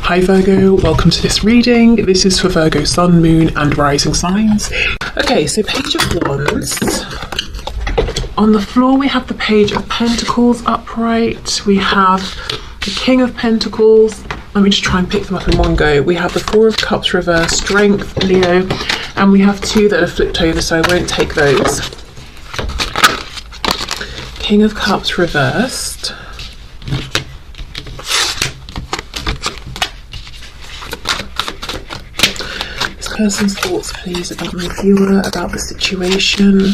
Hi Virgo, welcome to this reading. This is for Virgo Sun, Moon and Rising signs. Okay, so Page of Wands. On the floor we have the Page of Pentacles upright. We have the King of Pentacles. Let me just try and pick them up in one go. We have the Four of Cups reversed, Strength, Leo, and we have two that are flipped over, so I won't take those. King of Cups reversed. Person's thoughts please about my viewer, about the situation.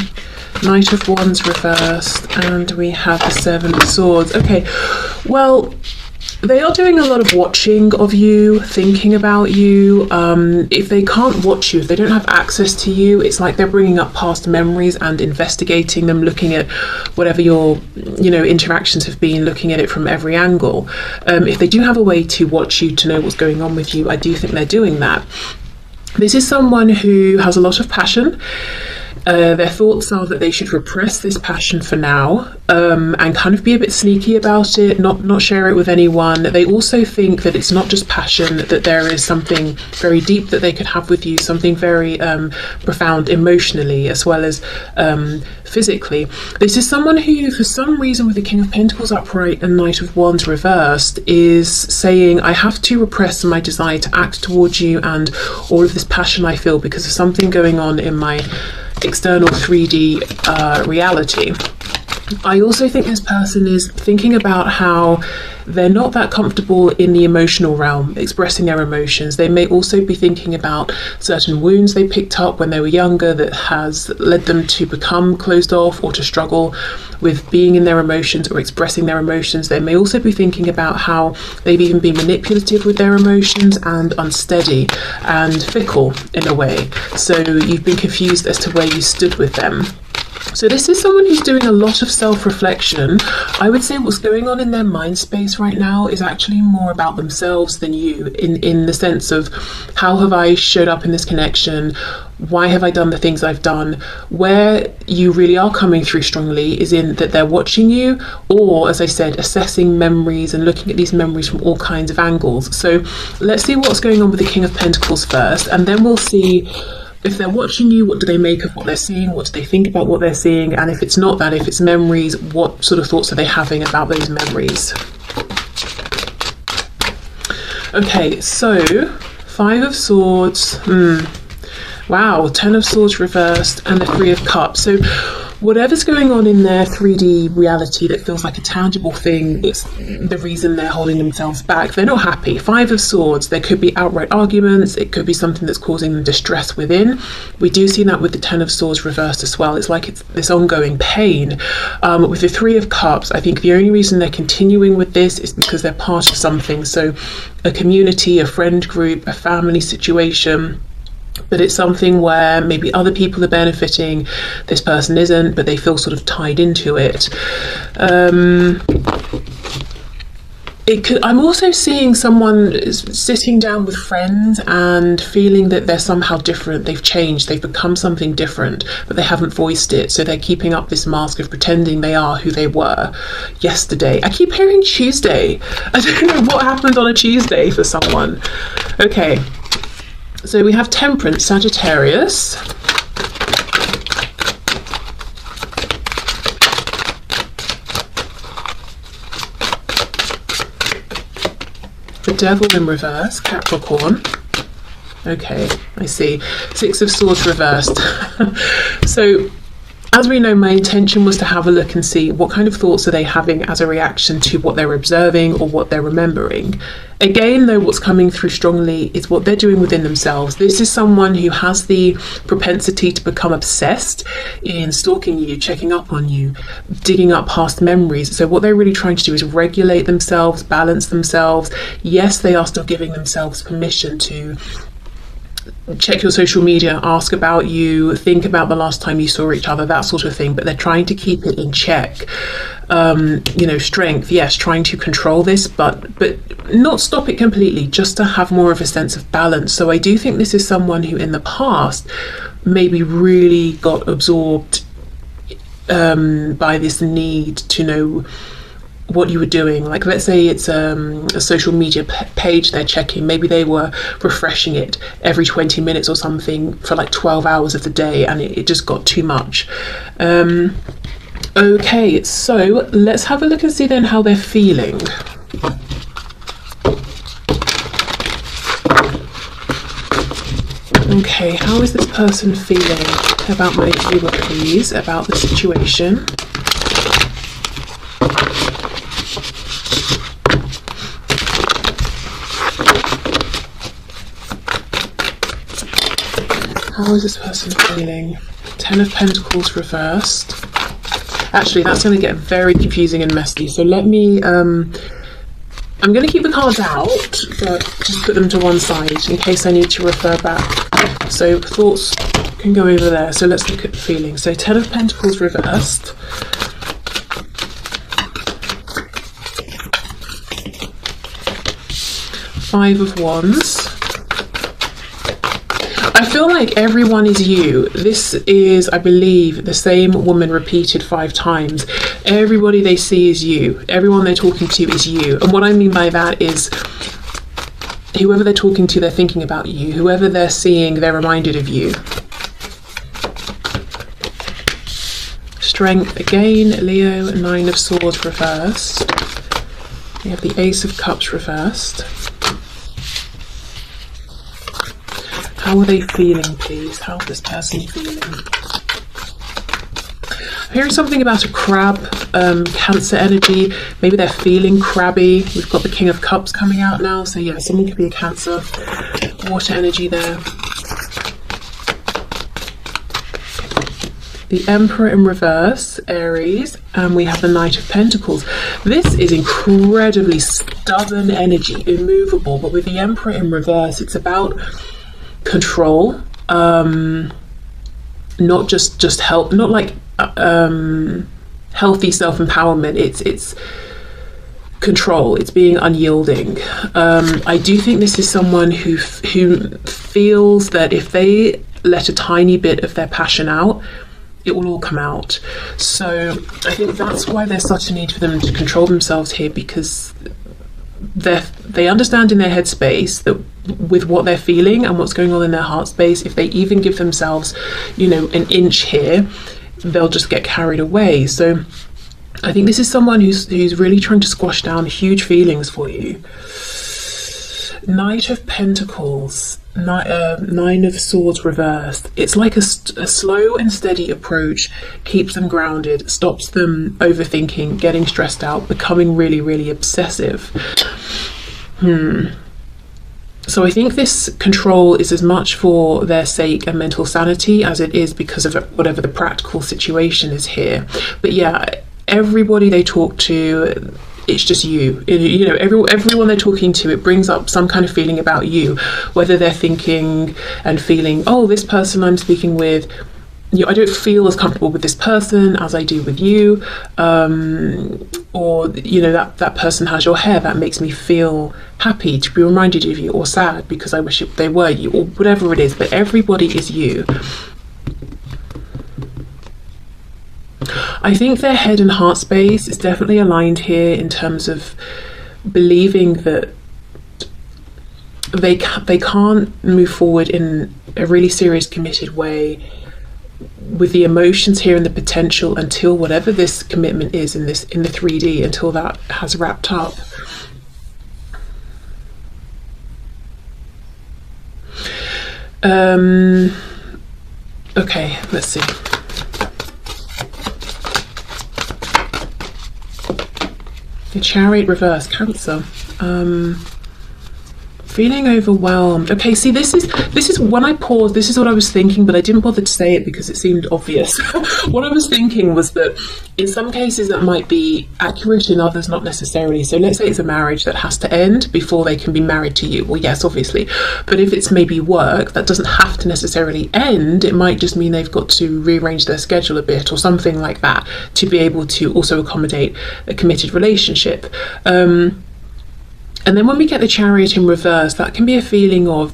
Knight of Wands reversed, and we have the Seven of Swords. Okay, well, they are doing a lot of watching of you, thinking about you. If they can't watch you, if they don't have access to you, it's like they're bringing up past memories and investigating them, looking at whatever your interactions have been, looking at it from every angle. If they do have a way to watch you, to know what's going on with you, I do think they're doing that. This is someone who has a lot of passion. Their thoughts are that they should repress this passion for now, and kind of be a bit sneaky about it, not share it with anyone. They also think that it's not just passion, that there is something very deep that they could have with you, something very profound emotionally as well as physically. This is someone who, for some reason, with the King of Pentacles upright and Knight of Wands reversed, is saying, I have to repress my desire to act towards you and all of this passion I feel because of something going on in my external 3D reality. I also think this person is thinking about how they're not that comfortable in the emotional realm, expressing their emotions. They may also be thinking about certain wounds they picked up when they were younger that has led them to become closed off or to struggle with being in their emotions or expressing their emotions. They may also be thinking about how they've even been manipulative with their emotions and unsteady and fickle in a way. So you've been confused as to where you stood with them. So this is someone who's doing a lot of self-reflection. I would say what's going on in their mind space right now is actually more about themselves than you, in the sense of, how have I showed up in this connection? Why have I done the things I've done? Where you really are coming through strongly is in that they're watching you, or, as I said, assessing memories and looking at these memories from all kinds of angles. So let's see what's going on with the King of Pentacles first, and then we'll see if they're watching you, what do they make of what they're seeing? What do they think about what they're seeing? And if it's not that, if it's memories, what sort of thoughts are they having about those memories? Okay, so Five of Swords. Wow, Ten of Swords reversed and the Three of Cups. So whatever's going on in their 3D reality that feels like a tangible thing, it's the reason they're holding themselves back. They're not happy. Five of Swords, there could be outright arguments. It could be something that's causing them distress within. We do see that with the Ten of Swords reversed as well. It's like it's this ongoing pain. With the Three of Cups, I think the only reason they're continuing with this is because they're part of something. So a community, a friend group, a family situation. But it's something where maybe other people are benefiting, this person isn't, but they feel sort of tied into it. I'm also seeing someone sitting down with friends and feeling that they're somehow different. They've changed, they've become something different, but they haven't voiced it. So they're keeping up this mask of pretending they are who they were yesterday. I keep hearing Tuesday. I don't know what happened on a Tuesday for someone. Okay. So we have Temperance, Sagittarius. The Devil in reverse, Capricorn. Okay, I see. Six of Swords reversed. So, as we know, my intention was to have a look and see what kind of thoughts are they having as a reaction to what they're observing or what they're remembering. Again, though, what's coming through strongly is what they're doing within themselves. This is someone who has the propensity to become obsessed in stalking you, checking up on you, digging up past memories. So what they're really trying to do is regulate themselves, balance themselves. Yes, they are still giving themselves permission to check your social media, ask about you, think about the last time you saw each other, that sort of thing, but they're trying to keep it in check. Strength, yes, trying to control this, but not stop it completely, just to have more of a sense of balance. So I do think this is someone who in the past maybe really got absorbed by this need to know what you were doing. Like, let's say it's a social media page they're checking. Maybe they were refreshing it every 20 minutes or something for like 12 hours of the day, and it just got too much. Okay, so let's have a look and see then how they're feeling. Okay, how is this person feeling about my viewer, please, about the situation? How is this person feeling? 10 of Pentacles reversed. Actually, that's going to get very confusing and messy. So let me, I'm going to keep the cards out, but just put them to one side in case I need to refer back. So thoughts can go over there. So let's look at the feeling. So 10 of Pentacles reversed. Five of Wands. I feel like everyone is you. This is, I believe, the same woman repeated 5 times. Everybody they see is you. Everyone they're talking to is you. And what I mean by that is whoever they're talking to, they're thinking about you. Whoever they're seeing, they're reminded of you. Strength again, Leo. 9 of Swords reversed. We have the Ace of Cups reversed. How are they feeling, please? How is this person feeling? I'm hearing something about a crab, Cancer energy. Maybe they're feeling crabby. We've got the King of Cups coming out now. So yeah, someone could be a Cancer. Water energy there. The Emperor in reverse, Aries. And we have the Knight of Pentacles. This is incredibly stubborn energy, immovable. But with the Emperor in reverse, it's about control, not just help, not like healthy self-empowerment. It's control. It's being unyielding. I do think this is someone who feels that if they let a tiny bit of their passion out, it will all come out. So I think that's why there's such a need for them to control themselves here, because they understand in their headspace that with what they're feeling and what's going on in their heart space, if they even give themselves, you know, an inch here, they'll just get carried away. So I think this is someone who's really trying to squash down huge feelings for you. Knight of Pentacles, 9 of Swords reversed. It's like a slow and steady approach, keeps them grounded, stops them overthinking, getting stressed out, becoming really, really obsessive. So I think this control is as much for their sake and mental sanity as it is because of whatever the practical situation is here. But yeah, everybody they talk to, it's just you. You know, everyone they're talking to, it brings up some kind of feeling about you, whether they're thinking and feeling, oh, this person I'm speaking with, you know, I don't feel as comfortable with this person as I do with you, or you know, that person has your hair, that makes me feel happy to be reminded of you, or sad because I wish they were you, or whatever it is. But everybody is you. I think their head and heart space is definitely aligned here in terms of believing that they can't move forward in a really serious, committed way with the emotions here and the potential until whatever this commitment is in the 3D, until that has wrapped up. Okay, let's see. The Chariot reverse, Cancer. Feeling overwhelmed. Okay, see, this is when I paused, this is what I was thinking, but I didn't bother to say it because it seemed obvious. What I was thinking was that in some cases that might be accurate, in others not necessarily. So let's say it's a marriage that has to end before they can be married to you. Well, yes, obviously. But if it's maybe work, that doesn't have to necessarily end. It might just mean they've got to rearrange their schedule a bit or something like that to be able to also accommodate a committed relationship. And then when we get the Chariot in reverse, that can be a feeling of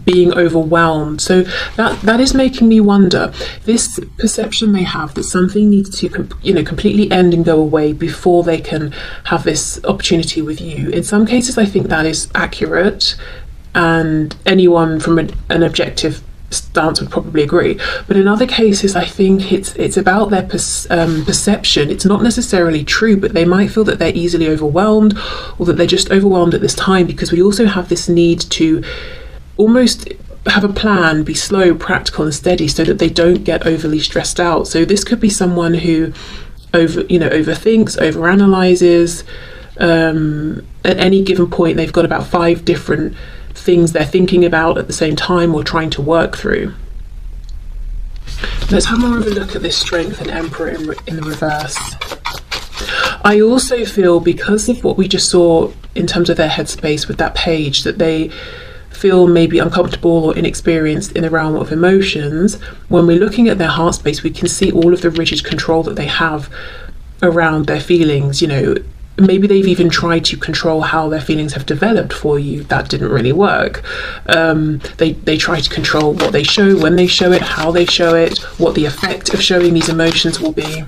being overwhelmed. So that is making me wonder, this perception they have that something needs to completely end and go away before they can have this opportunity with you. In some cases I think that is accurate, and anyone from an objective stance would probably agree, but in other cases I think it's about their perception. It's not necessarily true, but they might feel that they're easily overwhelmed, or that they're just overwhelmed at this time, because we also have this need to almost have a plan, be slow, practical and steady, so that they don't get overly stressed out. So this could be someone who overthinks, overanalyzes. At any given point they've got about 5 different things they're thinking about at the same time or trying to work through. Let's have more of a look at this Strength and Emperor in the reverse. I also feel, because of what we just saw in terms of their headspace with that page, that they feel maybe uncomfortable or inexperienced in the realm of emotions. When we're looking at their heart space, we can see all of the rigid control that they have around their feelings. Maybe they've even tried to control how their feelings have developed for you. That didn't really work. They try to control what they show, when they show it, how they show it, what the effect of showing these emotions will be.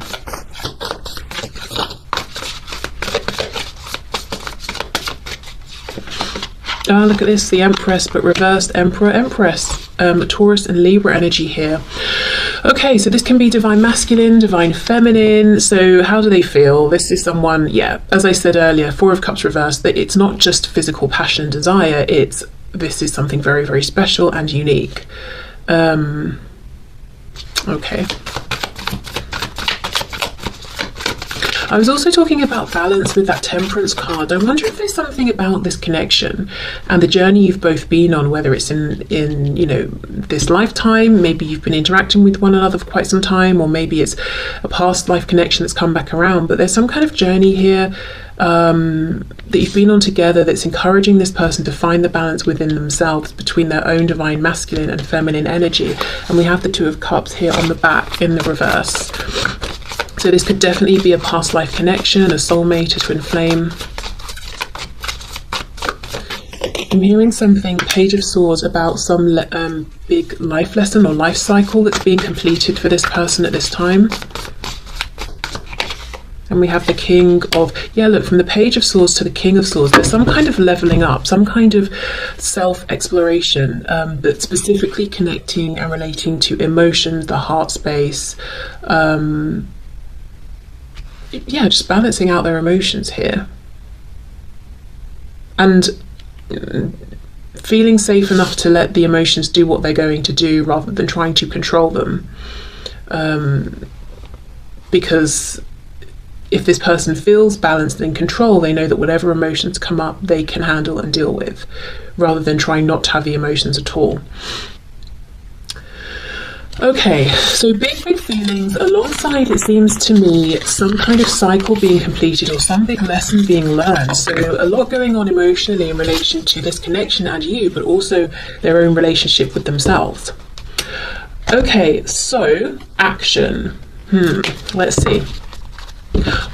Look at this, the Empress, but reversed Emperor, Empress, Taurus and Libra energy here. Okay, so this can be divine masculine, divine feminine. So how do they feel? This is someone, as I said earlier, 4 of Cups reversed, that it's not just physical passion and desire, this is something very, very special and unique. Okay. I was also talking about balance with that Temperance card. I wonder if there's something about this connection and the journey you've both been on, whether it's in this lifetime, maybe you've been interacting with one another for quite some time, or maybe it's a past life connection that's come back around, but there's some kind of journey here that you've been on together that's encouraging this person to find the balance within themselves between their own divine masculine and feminine energy. And we have the 2 of Cups here on the back in the reverse. So this could definitely be a past life connection, a soulmate, a twin flame. I'm hearing something, Page of Swords, about some big life lesson or life cycle that's being completed for this person at this time. And we have the King of, look, from the Page of Swords to the King of Swords, there's some kind of leveling up, some kind of self-exploration that's specifically connecting and relating to emotions, the heart space, just balancing out their emotions here. And feeling safe enough to let the emotions do what they're going to do rather than trying to control them. Because if this person feels balanced and in control, they know that whatever emotions come up, they can handle and deal with, rather than trying not to have the emotions at all. Okay, so big feelings alongside, it seems to me, some kind of cycle being completed or some big lesson being learned. So a lot going on emotionally in relation to this connection and you, but also their own relationship with themselves. Okay, so action. Let's see.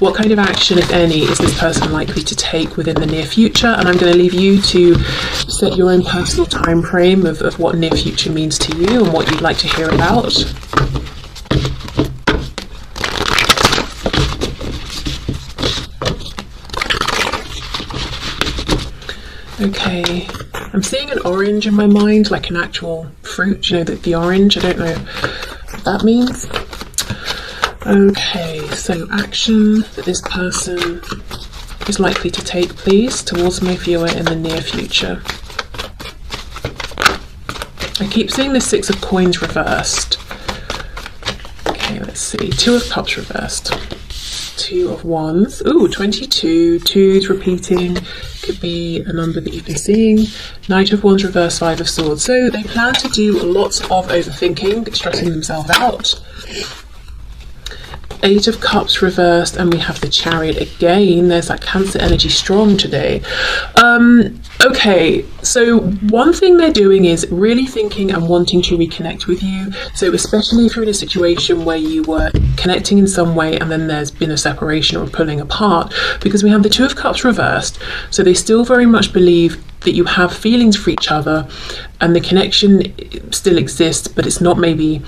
What kind of action, if any, is this person likely to take within the near future? And I'm going to leave you to set your own personal time frame of what near future means to you and what you'd like to hear about. Okay, I'm seeing an orange in my mind, like an actual fruit, the orange. I don't know what that means. Okay, so action that this person is likely to take, please, towards my viewer in the near future. I keep seeing the 6 of Coins reversed. Okay, let's see. 2 of Cups reversed. 2 of Wands. Ooh, 22. 2's repeating. Could be a number that you've been seeing. Knight of Wands reversed, 5 of Swords. So they plan to do lots of overthinking, stressing themselves out. 8 of Cups reversed, and we have the Chariot again. There's that Cancer energy strong today. Okay, so one thing they're doing is really thinking and wanting to reconnect with you. So especially if you're in a situation where you were connecting in some way and then there's been a separation or pulling apart, because we have the 2 of Cups reversed. So they still very much believe that you have feelings for each other and the connection still exists, but it's not maybe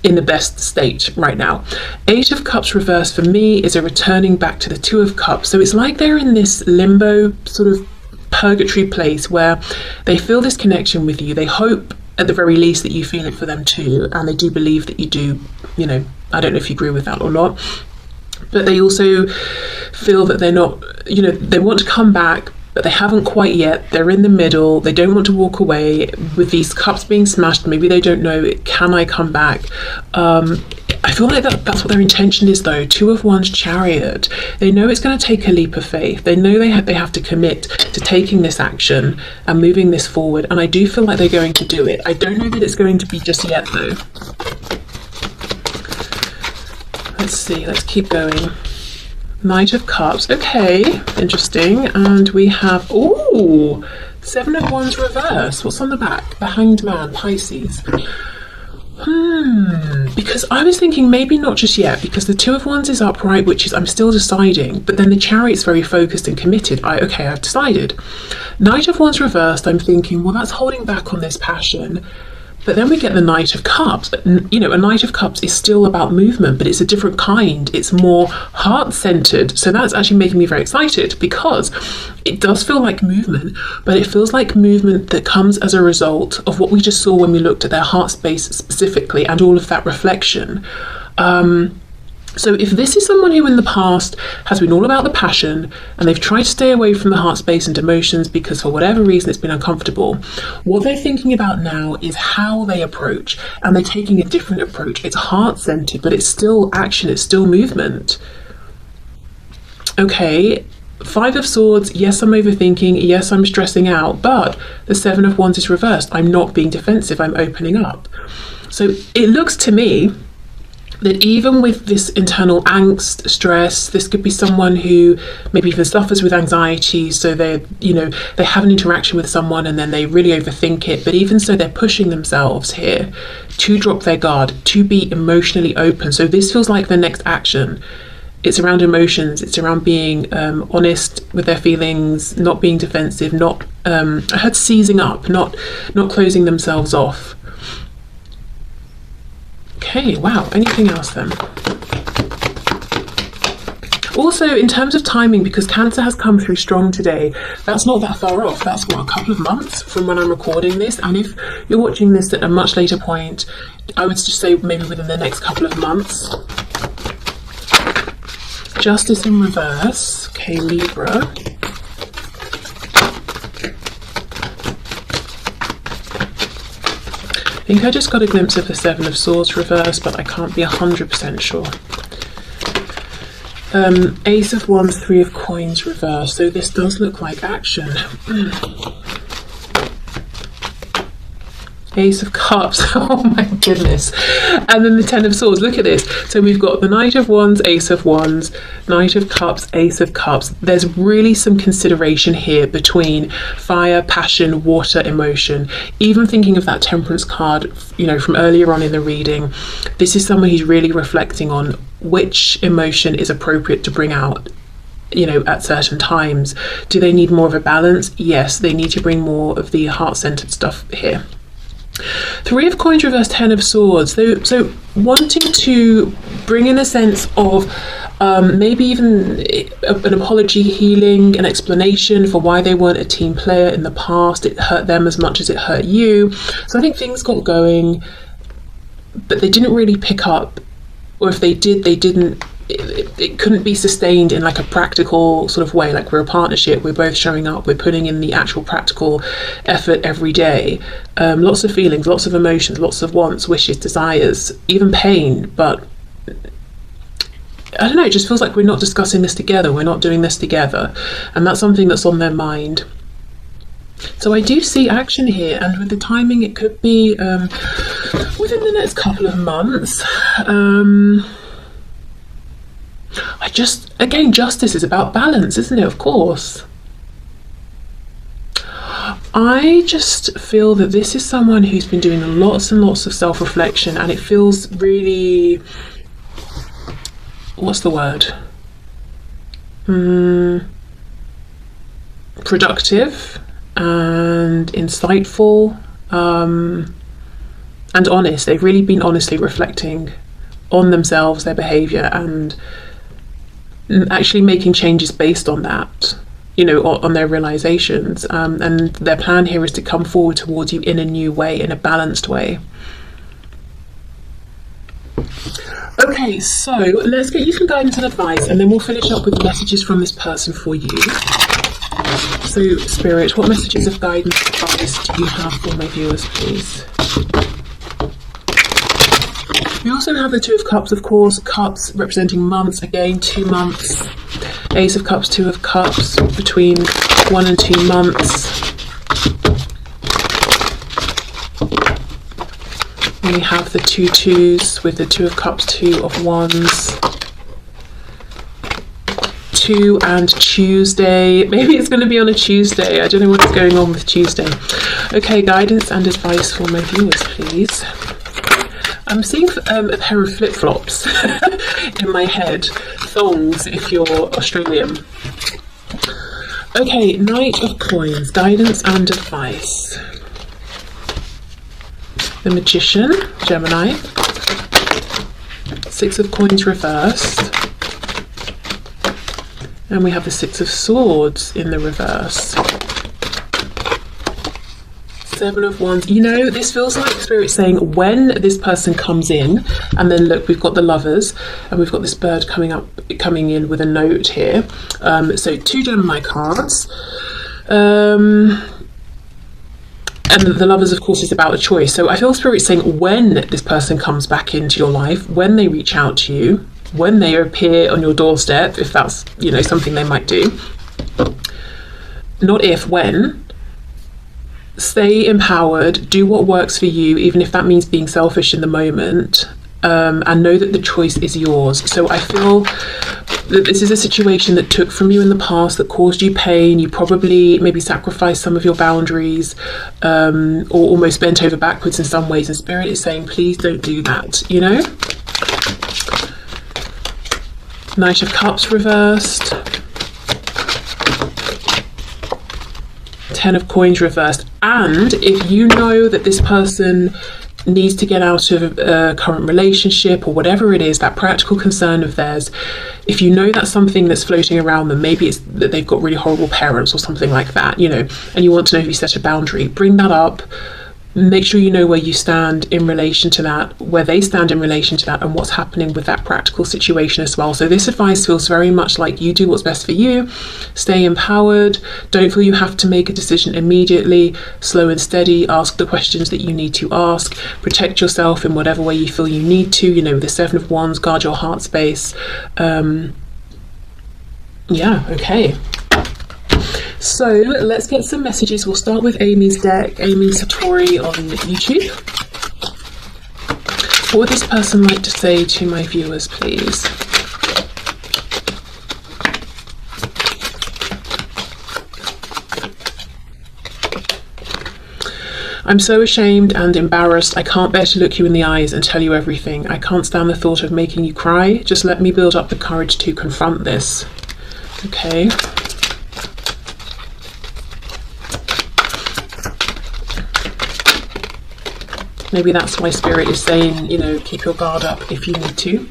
in the best state right now. Eight of Cups reversed for me is a returning back to the Two of Cups. So it's like they're in this limbo sort of purgatory place where they feel this connection with you. They hope at the very least that you feel it for them too, and they do believe that you do. You know, I don't know if you agree with that or not, but they also feel that they're not, you know, they want to come back, but they haven't quite yet. They're in the middle. They don't want to walk away with these cups being smashed. Maybe they don't know, can I come back? I feel like that's what their intention is though. Two of Wands, Chariot. They know it's going to take a leap of faith. They know they have to commit to taking this action and moving this forward. And I do feel like they're going to do it. I don't know that it's going to be just yet though. Let's see, let's keep going. Knight of Cups, okay, interesting. And we have, ooh, Seven of Wands reverse. What's on the back? The Hanged Man, Pisces. Because I was thinking maybe not just yet, because the Two of Wands is upright, which is I'm still deciding, but then the Chariot's very focused and committed. Okay, I've decided. Knight of Wands reversed, I'm thinking, well, that's holding back on this passion. But then we get the Knight of Cups. You know, a Knight of Cups is still about movement, but it's a different kind. It's more heart-centered. So that's actually making me very excited, because it does feel like movement, but it feels like movement that comes as a result of what we just saw when we looked at their heart space specifically and all of that reflection. So if this is someone who in the past has been all about the passion and they've tried to stay away from the heart space and emotions because for whatever reason it's been uncomfortable, what they're thinking about now is how they approach, and they're taking a different approach. It's heart-centered, but it's still action, it's still movement. Okay, Five of Swords, yes, I'm overthinking, yes, I'm stressing out, but the Seven of Wands is reversed. I'm not being defensive, I'm opening up. So it looks to me that even with this internal angst, stress, this could be someone who maybe even suffers with anxiety. So they have an interaction with someone and then they really overthink it. But even so, they're pushing themselves here to drop their guard, to be emotionally open. So this feels like the next action. It's around emotions. It's around being honest with their feelings, not being defensive, not I heard seizing up, not closing themselves off. Okay, wow, anything else then? Also, in terms of timing, because Cancer has come through strong today, that's not that far off. That's, what, a couple of months from when I'm recording this. And if you're watching this at a much later point, I would just say maybe within the next couple of months. Justice in reverse. Okay, Libra. I think I just got a glimpse of the Seven of Swords reverse, but I can't be 100% sure. Ace of Wands, Three of Coins reverse. So this does look like action. Ace of Cups, oh my goodness. And then the Ten of Swords, look at this. So we've got the Knight of Wands, Ace of Wands, Knight of Cups, Ace of Cups. There's really some consideration here between fire, passion, water, emotion. Even thinking of that Temperance card, you know, from earlier on in the reading, this is someone who's really reflecting on which emotion is appropriate to bring out, you know, at certain times. Do they need more of a balance? Yes, they need to bring more of the heart-centered stuff here. Three of Coins reverse, Ten of Swords. So wanting to bring in a sense of maybe even an apology, healing, an explanation for why they weren't a team player in the past. It hurt them as much as it hurt you. So I think things got going, but they didn't really pick up, or if they did, they didn't. It couldn't be sustained in like a practical sort of way. Like, we're a partnership, we're both showing up, we're putting in the actual practical effort every day. Lots of feelings, lots of emotions, lots of wants, wishes, desires, even pain. But I don't know, it just feels like we're not discussing this together, we're not doing this together. And that's something that's on their mind. So I do see action here, and with the timing, it could be within the next couple of months. Again, justice is about balance, isn't it? Of course. I just feel that this is someone who's been doing lots and lots of self-reflection, and it feels really, what's the word? Productive. and insightful, and honest. They've really been honestly reflecting on themselves, their behavior, and actually making changes based on that, you know, on their realizations. And their plan here is to come forward towards you in a new way, in a balanced way. Okay, so let's get you some guidance and advice, and then we'll finish up with messages from this person for you. So, Spirit, what messages of guidance and advice do you have for my viewers, please? We also have the Two of Cups, of course, cups representing months, again, 2 months. Ace of Cups, Two of Cups, between 1 and 2 months. We have the 2 twos with the Two of Cups, Two of Wands. 2 and Tuesday. Maybe it's going to be on a Tuesday. I don't know what's going on with Tuesday. Okay, guidance and advice for my viewers, please. I'm seeing a pair of flip-flops in my head. Thongs, if you're Australian. Okay, Knight of Coins, guidance and advice. The Magician, Gemini. 6 of Coins reversed. And we have the 6 of Swords in the reverse. 7 of Wands. You know, this feels like Spirit saying when this person comes in, and then look, we've got the Lovers, and we've got this bird coming in with a note here. So 2 Gemini cards. And the Lovers, of course, is about a choice. So I feel Spirit saying when this person comes back into your life, when they reach out to you, when they appear on your doorstep, if that's, you know, something they might do. Not if, when. Stay empowered, do what works for you, even if that means being selfish in the moment, and know that the choice is yours. So I feel that this is a situation that took from you in the past, that caused you pain. You probably maybe sacrificed some of your boundaries, or almost bent over backwards in some ways, and Spirit is saying, please don't do that, you know? Knight of Cups reversed. 10 of Coins reversed. And if you know that this person needs to get out of a current relationship or whatever it is, that practical concern of theirs, if you know that's something that's floating around them, maybe it's that they've got really horrible parents or something like that, you know, and you want to know if you set a boundary, bring that up. Make sure you know where you stand in relation to that, where they stand in relation to that, and what's happening with that practical situation as well. So this advice feels very much like you do what's best for you. Stay empowered. Don't feel you have to make a decision immediately. Slow and steady. Ask the questions that you need to ask. Protect yourself in whatever way you feel you need to. You know, with the 7 of Wands, guard your heart space. Yeah, okay. So let's get some messages. We'll start with Amy's deck, Amy Satori on YouTube. What would this person like to say to my viewers, please? I'm so ashamed and embarrassed. I can't bear to look you in the eyes and tell you everything. I can't stand the thought of making you cry. Just let me build up the courage to confront this. Okay. Maybe that's why Spirit is saying, you know, keep your guard up if you need to.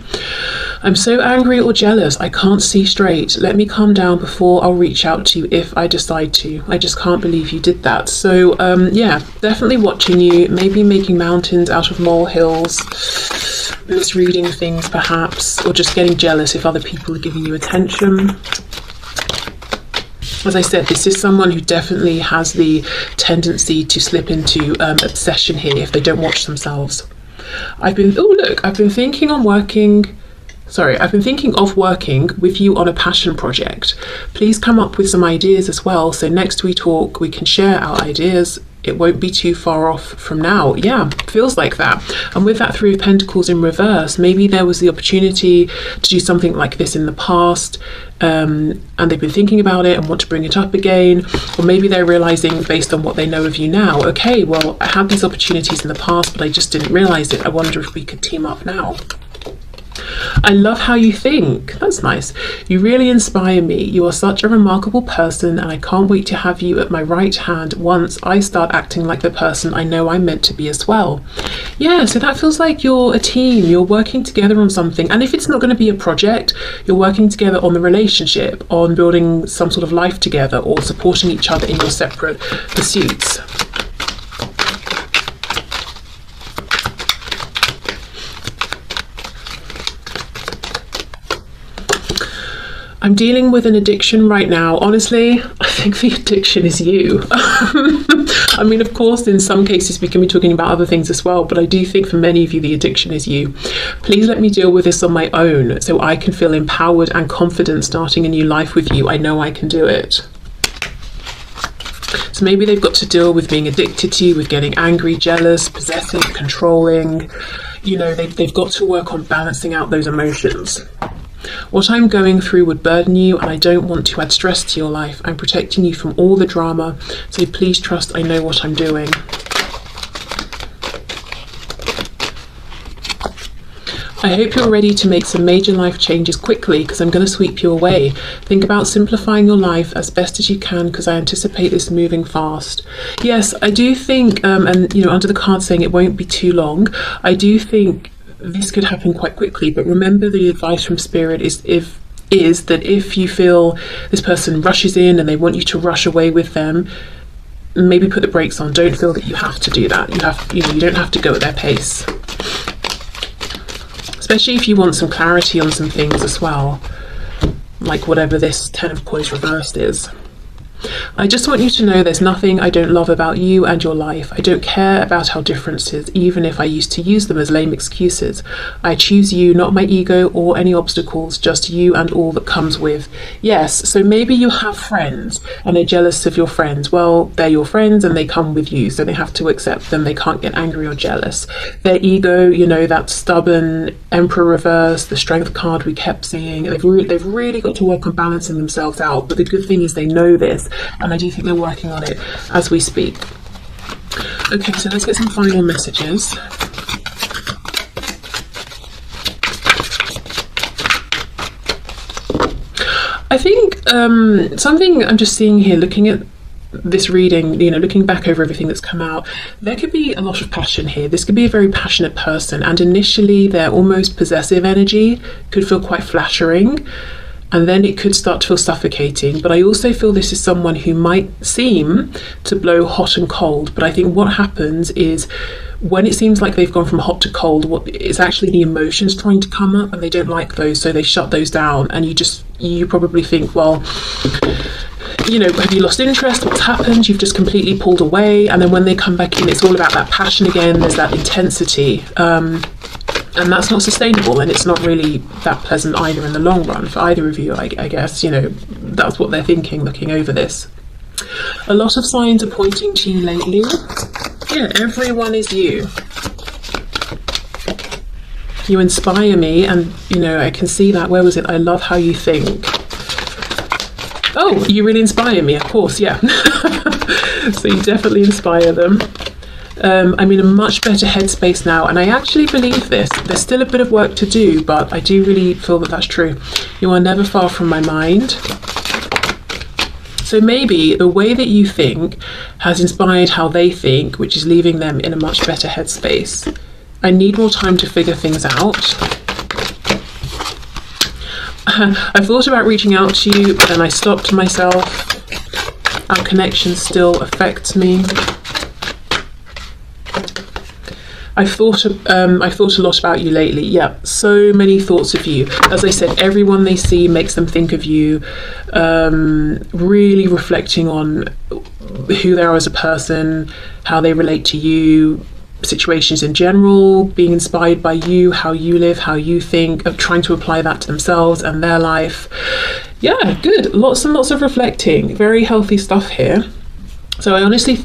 I'm so angry or jealous. I can't see straight. Let me calm down before I'll reach out to you if I decide to. I just can't believe you did that. So, yeah, definitely watching you, maybe making mountains out of molehills, misreading things perhaps, or just getting jealous if other people are giving you attention. As I said, this is someone who definitely has the tendency to slip into obsession here if they don't watch themselves. I've been thinking of working with you on a passion project. Please come up with some ideas as well, so next we talk we can share our ideas. It won't be too far off from now. Yeah, feels like that. And with that 3 of Pentacles in reverse, maybe there was the opportunity to do something like this in the past, and they've been thinking about it and want to bring it up again, or maybe they're realizing based on what they know of you now, okay, well, I had these opportunities in the past but I just didn't realize it. I wonder if we could team up now. I love how you think. That's nice. You really inspire me. You are such a remarkable person, and I can't wait to have you at my right hand once I start acting like the person I know I'm meant to be as well. Yeah, so that feels like you're a team. You're working together on something. And if it's not going to be a project, you're working together on the relationship, on building some sort of life together, or supporting each other in your separate pursuits. I'm dealing with an addiction right now. Honestly, I think the addiction is you. I mean, of course, in some cases we can be talking about other things as well, but I do think for many of you, the addiction is you. Please let me deal with this on my own so I can feel empowered and confident starting a new life with you. I know I can do it. So maybe they've got to deal with being addicted to you, with getting angry, jealous, possessive, controlling. You know, they've got to work on balancing out those emotions. What I'm going through would burden you, and I don't want to add stress to your life. I'm protecting you from all the drama, so please trust I know what I'm doing. I hope you're ready to make some major life changes quickly, because I'm going to sweep you away. Think about simplifying your life as best as you can, because I anticipate this moving fast. Yes, I do think, and you know, under the card saying it won't be too long, I do think this could happen quite quickly. But remember, the advice from Spirit is that if you feel this person rushes in and they want you to rush away with them, maybe put the brakes on. Don't feel that you have to do that. You don't have to go at their pace. Especially if you want some clarity on some things as well, like whatever this Ten of Coins reversed is. I just want you to know there's nothing I don't love about you and your life. I don't care about our differences, even if I used to use them as lame excuses. I choose you, not my ego or any obstacles, just you and all that comes with. Yes, so maybe you have friends and they're jealous of your friends. Well, they're your friends and they come with you, so they have to accept them. They can't get angry or jealous. Their ego, you know, that stubborn Emperor reverse, the Strength card we kept seeing, they've really got to work on balancing themselves out. But the good thing is they know this, and I do think they're working on it as we speak. Okay, so let's get some final messages. I think something I'm just seeing here, looking at this reading, you know, looking back over everything that's come out, there could be a lot of passion here. This could be a very passionate person, and initially their almost possessive energy could feel quite flattering, and then it could start to feel suffocating. But I also feel this is someone who might seem to blow hot and cold, but I think what happens is when it seems like they've gone from hot to cold, it's actually the emotions trying to come up, and they don't like those, so they shut those down. And you probably think, well, you know, have you lost interest? What's happened? You've just completely pulled away. And then when they come back in, it's all about that passion again. There's that intensity. And that's not sustainable, and it's not really that pleasant either in the long run for either of you, I guess. You know, that's what they're thinking looking over this. A lot of signs are pointing to you lately. Yeah, everyone is you. You inspire me, and, you know, I can see that. Where was it? I love how you think. Oh, you really inspire me, of course, yeah. So you definitely inspire them. I'm in a much better headspace now, and I actually believe this. There's still a bit of work to do, but I do really feel that that's true. You are never far from my mind. So maybe the way that you think has inspired how they think, which is leaving them in a much better headspace. I need more time to figure things out. I thought about reaching out to you, but then I stopped myself. Our connection still affects me. I've thought a lot about you lately. Yeah, so many thoughts of you. As I said, everyone they see makes them think of you. Really reflecting on who they are as a person, how they relate to you, situations in general, being inspired by you, how you live, how you think, of trying to apply that to themselves and their life. Yeah, good. Lots and lots of reflecting. Very healthy stuff here. So I honestly